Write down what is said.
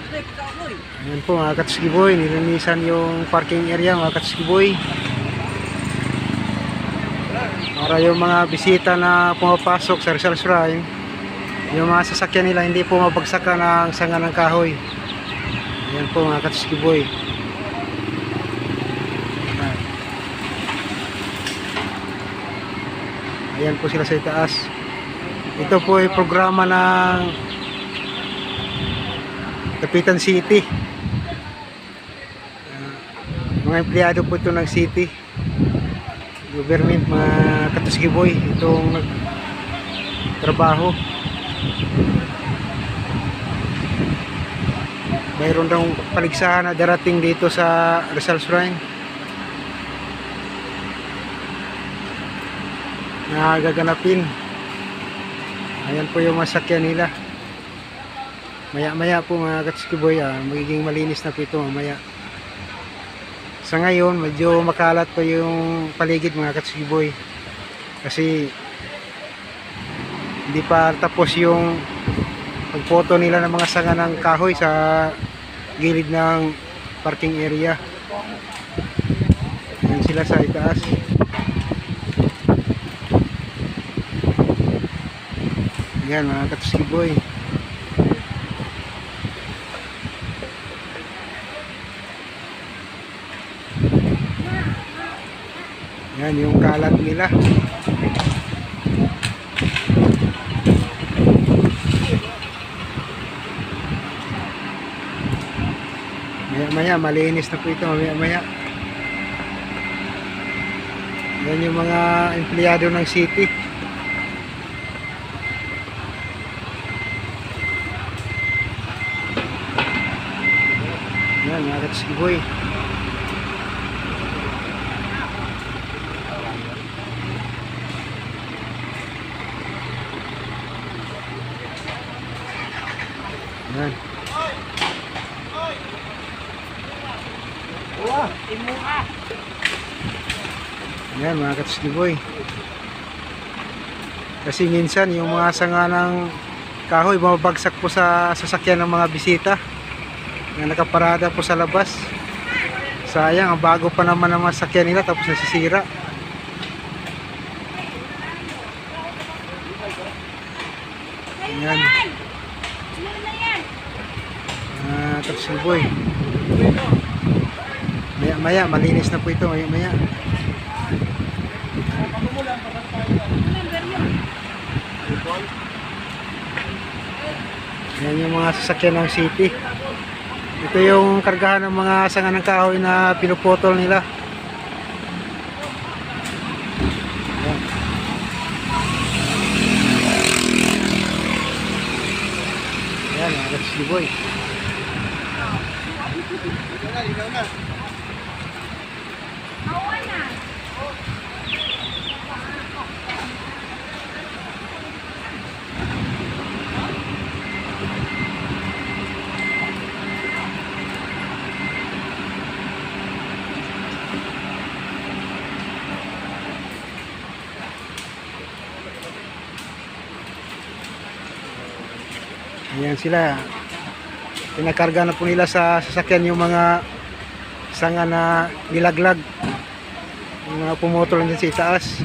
Ayan po mga Katsukiboy, nilinisan yung parking area mga Katsukiboy. Para yung mga bisita na pumapasok sa Rizal Shrine, yung mga sasakyan nila hindi po mabagsakan ng sanga ng kahoy. Ayan po mga Katsukiboy. Ayan po sila sa itaas. Ito po ay programa ng Dapitan City. Mga empleyado po ito ng city government, mga Katsukiboy, itong trabaho. Mayroon daw paligsahan na darating dito sa Rizal Shrine na gaganapin. Ayan po yung masakyan nila. Maya maya po mga Katsukiboy, magiging malinis na po ito mamaya. Sa ngayon medyo makalat pa yung paligid mga Katsukiboy kasi hindi pa tapos yung pagpoto nila ng mga sanga ng kahoy sa gilid ng parking area. Ayan sila sa itaas. Ayan mga Katsukiboy. Yan yung kalat nila. Maya maya malinis na po ito maya maya. Yan yung mga empleyado ng city. Yan mga Katsukiboy. Yan. Yan mga Katsukiboy. Kasi minsan yung mga sanga ng kahoy bumabagsak po sa sasakyan ng mga bisita na nakaparada po sa labas. Sayang, ang bago pa naman ang mga sasakyan nila tapos nasisira. Yan. Katsukiboy. Maya maya malinis na po ito maya maya. Yan yung mga sasakyan ng city. Ito yung kargahan ng mga sanga ng kahoy na pinuputol nila. Yan mga Katsukiboy. Ayan sila. Pinakarga na po nila sa sasakyan yung mga sanga na nilaglag. Yung mga pumutol din sa itaas.